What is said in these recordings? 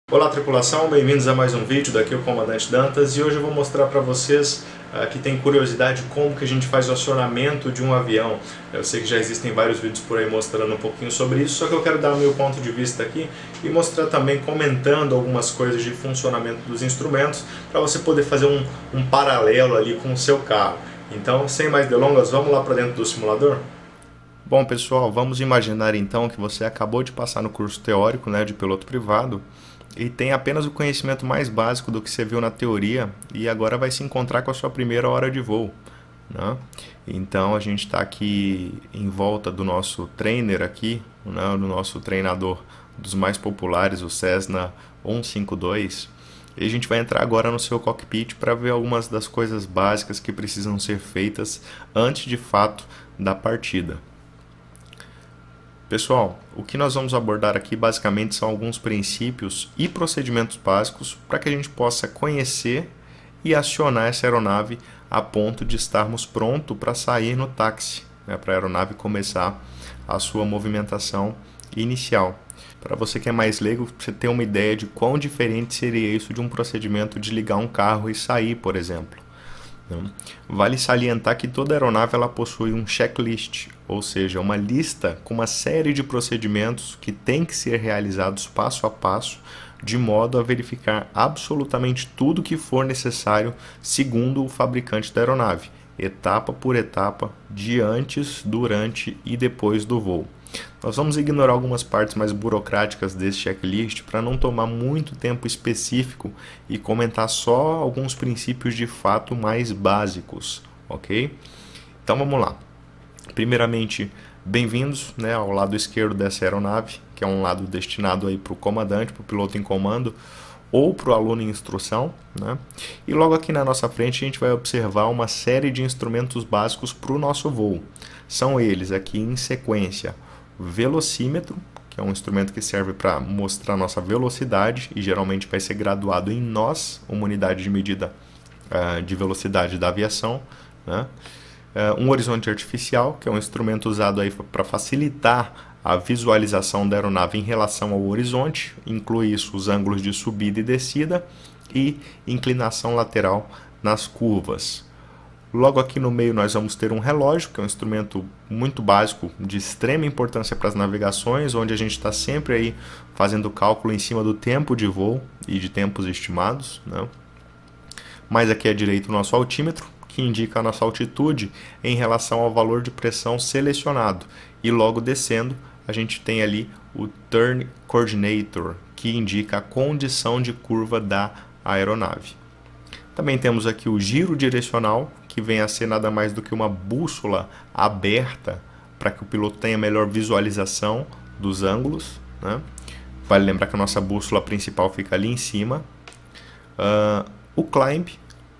Olá tripulação, bem-vindos a mais um vídeo, daqui é o Comandante Dantas e hoje eu vou mostrar para vocês que tem curiosidade como que a gente faz o acionamento de um avião. Eu sei que já existem vários vídeos por aí mostrando um pouquinho sobre isso, só que eu quero dar o meu ponto de vista aqui e mostrar também comentando algumas coisas de funcionamento dos instrumentos para você poder fazer um paralelo ali com o seu carro. Então, sem mais delongas, vamos lá para dentro do simulador? Bom pessoal, vamos imaginar então que você acabou de passar no curso teórico, de piloto privado e tem apenas o conhecimento mais básico do que você viu na teoria e agora vai se encontrar com a sua primeira hora de voo, né? Então a gente está aqui em volta do nosso trainer aqui, do nosso treinador dos mais populares, o Cessna 152, e a gente vai entrar agora no seu cockpit para ver algumas das coisas básicas que precisam ser feitas antes de fato da partida. Pessoal, o que nós vamos abordar aqui basicamente são alguns princípios e procedimentos básicos para que a gente possa conhecer e acionar essa aeronave a ponto de estarmos prontos para sair no táxi, para a aeronave começar a sua movimentação inicial. Para você que é mais leigo, você ter uma ideia de quão diferente seria isso de um procedimento de ligar um carro e sair, por exemplo. Vale salientar que toda aeronave ela possui um checklist, ou seja, uma lista com uma série de procedimentos que tem que ser realizados passo a passo, de modo a verificar absolutamente tudo que for necessário segundo o fabricante da aeronave, etapa por etapa, de antes, durante e depois do voo. Nós vamos ignorar algumas partes mais burocráticas desse checklist para não tomar muito tempo específico e comentar só alguns princípios de fato mais básicos, ok? Então vamos lá. Primeiramente, bem-vindos ao lado esquerdo dessa aeronave, que é um lado destinado para o comandante, para o piloto em comando, ou para o aluno em instrução, E logo aqui na nossa frente a gente vai observar uma série de instrumentos básicos para o nosso voo. São eles aqui em sequência: velocímetro, que é um instrumento que serve para mostrar a nossa velocidade e geralmente vai ser graduado em nós, uma unidade de medida de velocidade da aviação, um horizonte artificial, que é um instrumento usado para facilitar a visualização da aeronave em relação ao horizonte, inclui isso os ângulos de subida e descida e inclinação lateral nas curvas. Logo aqui no meio nós vamos ter um relógio, que é um instrumento muito básico, de extrema importância para as navegações, onde a gente está sempre aí fazendo cálculo em cima do tempo de voo e de tempos estimados, Mais aqui à direita o nosso altímetro, que indica a nossa altitude em relação ao valor de pressão selecionado. E logo descendo a gente tem ali o Turn Coordinator, que indica a condição de curva da aeronave. Também temos aqui o giro direcional, que vem a ser nada mais do que uma bússola aberta para que o piloto tenha melhor visualização dos ângulos, Vale lembrar que a nossa bússola principal fica ali em cima. O climb,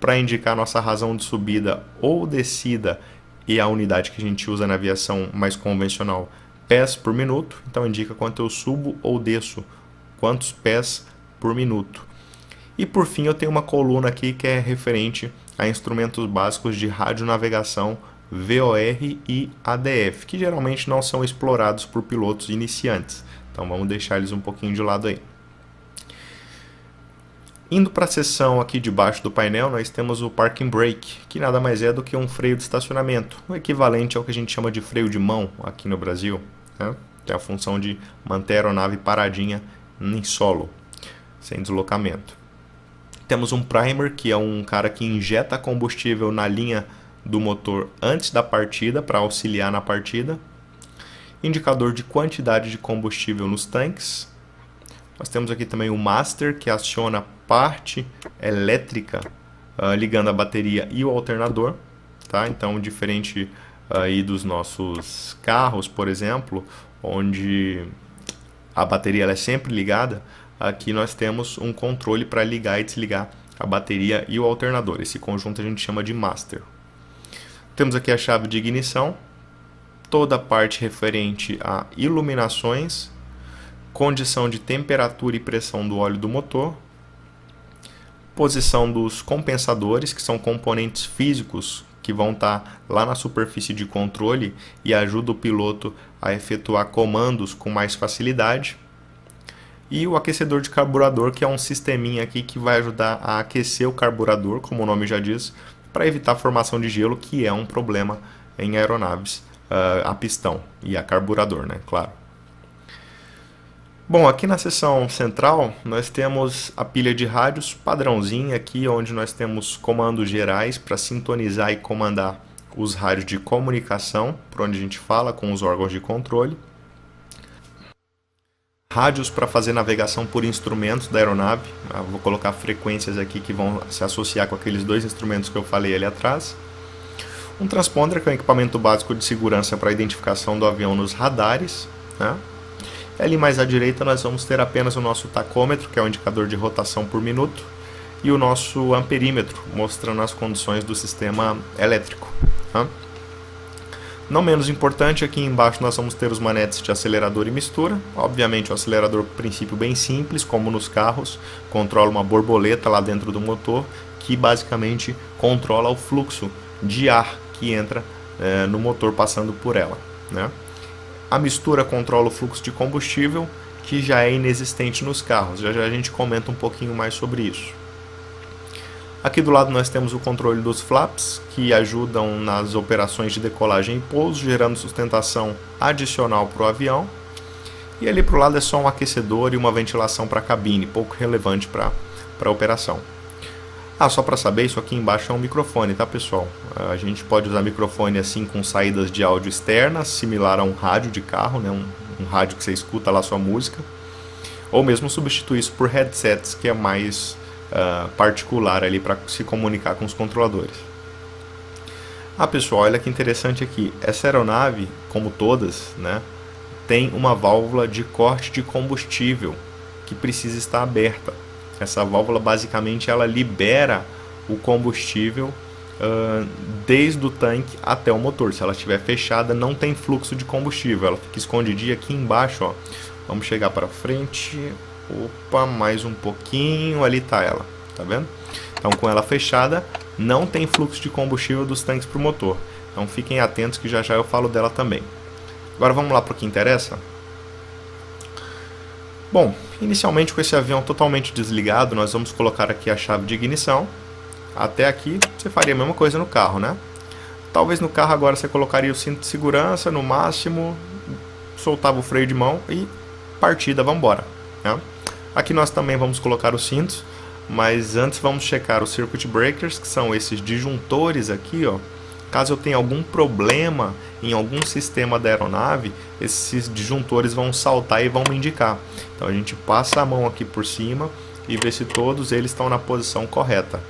para indicar a nossa razão de subida ou descida, e a unidade que a gente usa na aviação mais convencional, pés por minuto, então indica quanto eu subo ou desço, quantos pés por minuto. E por fim eu tenho uma coluna aqui que é referente a instrumentos básicos de radionavegação, VOR e ADF, que geralmente não são explorados por pilotos iniciantes. Então vamos deixar eles um pouquinho de lado aí. Indo para a seção aqui debaixo do painel, nós temos o Parking Brake, que nada mais é do que um freio de estacionamento, o equivalente ao que a gente chama de freio de mão aqui no Brasil, Tem a função de manter a aeronave paradinha em solo, sem deslocamento. Temos um primer, que é um cara que injeta combustível na linha do motor antes da partida, para auxiliar na partida. Indicador de quantidade de combustível nos tanques. Nós temos aqui também o master, que aciona a parte elétrica ligando a bateria e o alternador. Então, diferente aí dos nossos carros, por exemplo, onde a bateria ela é sempre ligada, aqui nós temos um controle para ligar e desligar a bateria e o alternador. Esse conjunto a gente chama de master. Temos aqui a chave de ignição, toda a parte referente a iluminações, condição de temperatura e pressão do óleo do motor, posição dos compensadores, que são componentes físicos que vão estar lá na superfície de controle e ajudam o piloto a efetuar comandos com mais facilidade. E o aquecedor de carburador, que é um sisteminha aqui que vai ajudar a aquecer o carburador, como o nome já diz, para evitar a formação de gelo, que é um problema em aeronaves a pistão e a carburador, né? Claro. Bom, aqui na seção central nós temos a pilha de rádios padrãozinha aqui, onde nós temos comandos gerais para sintonizar e comandar os rádios de comunicação, por onde a gente fala com os órgãos de controle. Rádios para fazer navegação por instrumentos da aeronave. Vou colocar frequências aqui que vão se associar com aqueles dois instrumentos que eu falei ali atrás. Um transponder, que é um equipamento básico de segurança para a identificação do avião nos radares, né? Ali mais à direita nós vamos ter apenas o nosso tacômetro, que é o indicador de rotação por minuto, e o nosso amperímetro, mostrando as condições do sistema elétrico, tá? Não menos importante, aqui embaixo nós vamos ter os manetes de acelerador e mistura. Obviamente o acelerador, princípio bem simples, como nos carros, controla uma borboleta lá dentro do motor, que basicamente controla o fluxo de ar que entra no motor passando por ela, né? A mistura controla o fluxo de combustível, que já é inexistente nos carros. Já já a gente comenta um pouquinho mais sobre isso. Aqui do lado nós temos o controle dos flaps, que ajudam nas operações de decolagem e pouso, gerando sustentação adicional para o avião. E ali para o lado é só um aquecedor e uma ventilação para a cabine, pouco relevante para a operação. Só para saber, isso aqui embaixo é um microfone, tá, pessoal? A gente pode usar microfone assim com saídas de áudio externas, similar a um rádio de carro, né? Um rádio que você escuta lá sua música. Ou mesmo substituir isso por headsets, que é mais particular ali para se comunicar com os controladores. Pessoal, olha que interessante aqui. Essa aeronave, como todas, né, tem uma válvula de corte de combustível que precisa estar aberta. Essa válvula basicamente ela libera o combustível desde o tanque até o motor. Se ela estiver fechada, não tem fluxo de combustível, ela fica escondidinha aqui embaixo, ó. Vamos chegar para frente. Opa, mais um pouquinho, ali está ela, tá vendo? Então com ela fechada, não tem fluxo de combustível dos tanques para o motor. Então fiquem atentos que já já eu falo dela também. Agora vamos lá para o que interessa. Bom, inicialmente com esse avião totalmente desligado, nós vamos colocar aqui a chave de ignição. Até aqui você faria a mesma coisa no carro, né? Talvez no carro agora você colocaria o cinto de segurança no máximo, soltava o freio de mão e partida, vamos embora, né? Aqui nós também vamos colocar os cintos, mas antes vamos checar os circuit breakers, que são esses disjuntores aqui, ó. Caso eu tenha algum problema em algum sistema da aeronave, esses disjuntores vão saltar e vão me indicar. Então a gente passa a mão aqui por cima e vê se todos eles estão na posição correta.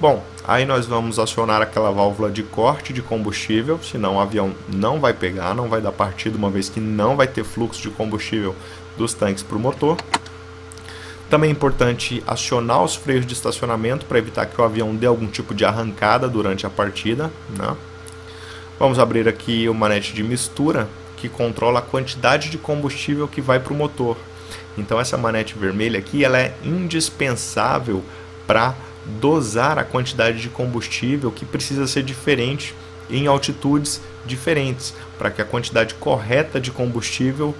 Bom, aí nós vamos acionar aquela válvula de corte de combustível, senão o avião não vai pegar, não vai dar partida, uma vez que não vai ter fluxo de combustível dos tanques para o motor. Também é importante acionar os freios de estacionamento para evitar que o avião dê algum tipo de arrancada durante a partida, né? Vamos abrir aqui o manete de mistura, que controla a quantidade de combustível que vai para o motor. Então essa manete vermelha aqui ela é indispensável para dosar a quantidade de combustível, que precisa ser diferente em altitudes diferentes, para que a quantidade correta de combustível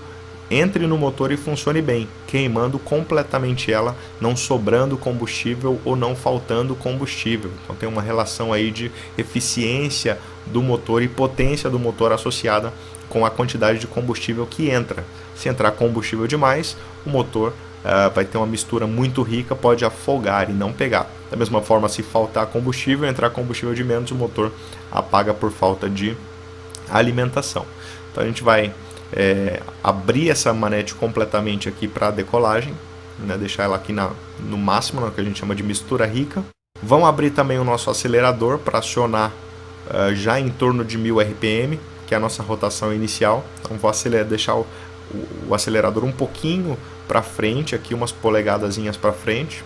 entre no motor e funcione bem, queimando completamente ela, não sobrando combustível ou não faltando combustível. Então tem uma relação aí de eficiência do motor e potência do motor associada com a quantidade de combustível que entra. Se entrar combustível demais, o motor vai ter uma mistura muito rica, pode afogar e não pegar. Da mesma forma, se faltar combustível, entrar combustível de menos, o motor apaga por falta de alimentação. Então a gente vai abrir essa manete completamente aqui para a decolagem, né, deixar ela aqui no máximo, no que a gente chama de mistura rica. Vamos abrir também o nosso acelerador para acionar já em torno de 1000 RPM, que é a nossa rotação inicial. Então vou deixar o acelerador um pouquinho para frente, aqui umas polegadazinhas para frente.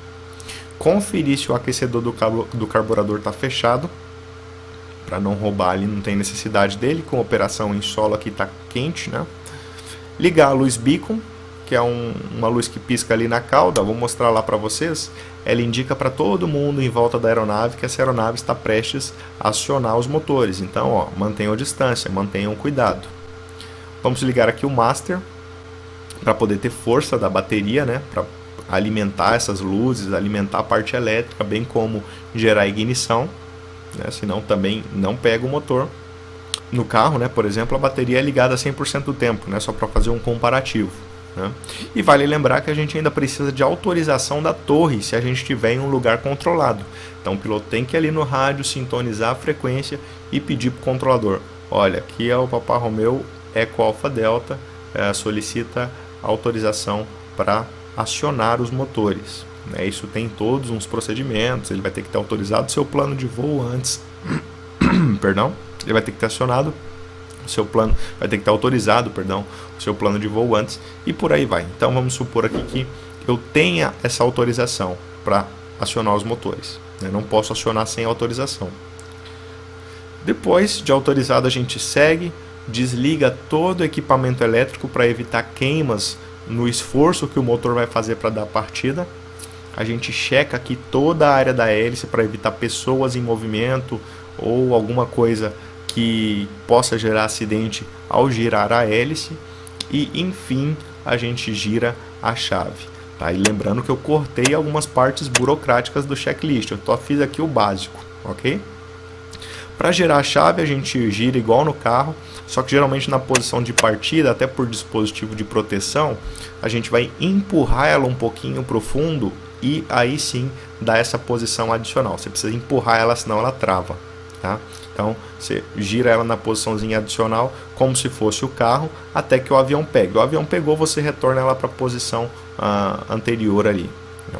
Conferir se o aquecedor do carburador está fechado, para não roubar ali, não tem necessidade dele. Com operação em solo aqui está quente, né? Ligar a luz beacon, que é uma luz que pisca ali na cauda, vou mostrar lá para vocês. Ela indica para todo mundo em volta da aeronave que essa aeronave está prestes a acionar os motores. Então, ó, mantenham a distância, mantenham cuidado. Vamos ligar aqui o master para poder ter força da bateria, né, para alimentar essas luzes, alimentar a parte elétrica, bem como gerar ignição, né, senão também não pega o motor. No carro, né, por exemplo, a bateria é ligada 100% do tempo, né, só para fazer um comparativo. Né? E vale lembrar que a gente ainda precisa de autorização da torre se a gente estiver em um lugar controlado. Então o piloto tem que ir ali no rádio, sintonizar a frequência e pedir para o controlador: olha, aqui é o Papa Romeu Eco Alfa Delta, solicita autorização para acionar os motores. Né? Isso tem todos uns procedimentos, ele vai ter que ter autorizado o seu plano de voo antes. Perdão, ele vai ter que ter acionado o seu plano, vai ter que ter autorizado, perdão, o seu plano de voo antes e por aí vai. Então vamos supor aqui que eu tenha essa autorização para acionar os motores. Né? Não posso acionar sem autorização. Depois de autorizado, a gente segue, desliga todo o equipamento elétrico para evitar queimas no esforço que o motor vai fazer para dar partida. A gente checa aqui toda a área da hélice para evitar pessoas em movimento ou alguma coisa que possa gerar acidente ao girar a hélice. E enfim, a gente gira a chave. Tá? E lembrando que eu cortei algumas partes burocráticas do checklist, eu só fiz aqui o básico, ok? Para girar a chave a gente gira igual no carro, só que geralmente na posição de partida, até por dispositivo de proteção, a gente vai empurrar ela um pouquinho para o fundo e aí sim dar essa posição adicional. Você precisa empurrar ela, senão ela trava. Tá? Então você gira ela na posiçãozinha adicional como se fosse o carro até que o avião pegue. O avião pegou, você retorna ela para a posição anterior ali.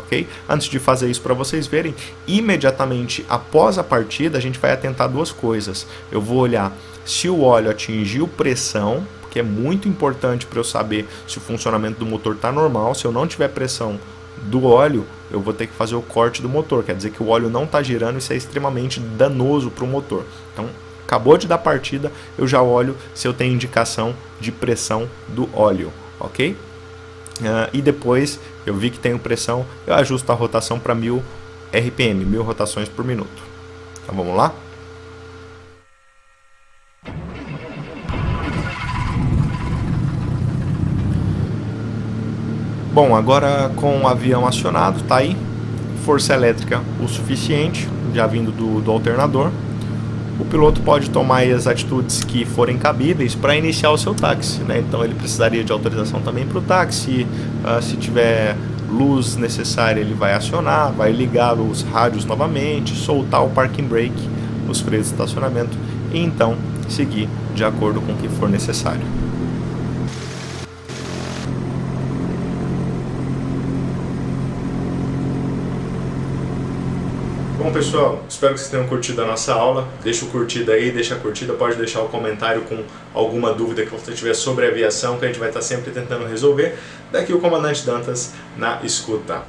Okay? Antes de fazer isso, para vocês verem, imediatamente após a partida a gente vai atentar duas coisas. Eu vou olhar se o óleo atingiu pressão, porque é muito importante para eu saber se o funcionamento do motor está normal. Se eu não tiver pressão do óleo, eu vou ter que fazer o corte do motor, quer dizer que o óleo não está girando, isso é extremamente danoso para o motor. Então, acabou de dar partida, eu já olho se eu tenho indicação de pressão do óleo, ok? E depois, eu vi que tenho pressão, eu ajusto a rotação para 1000 RPM, 1000 rotações por minuto. Então, vamos lá? Bom, agora com o avião acionado, tá aí, força elétrica o suficiente, já vindo do alternador, o piloto pode tomar aí as atitudes que forem cabíveis para iniciar o seu táxi, né? Então ele precisaria de autorização também para o táxi, se tiver luz necessária ele vai acionar, vai ligar os rádios novamente, soltar o parking brake, os freios de estacionamento e então seguir de acordo com o que for necessário. Bom pessoal, espero que vocês tenham curtido a nossa aula. Deixa o curtido aí, deixa a curtida, pode deixar o comentário com alguma dúvida que você tiver sobre aviação, que a gente vai estar sempre tentando resolver. Daqui o comandante Dantas na escuta.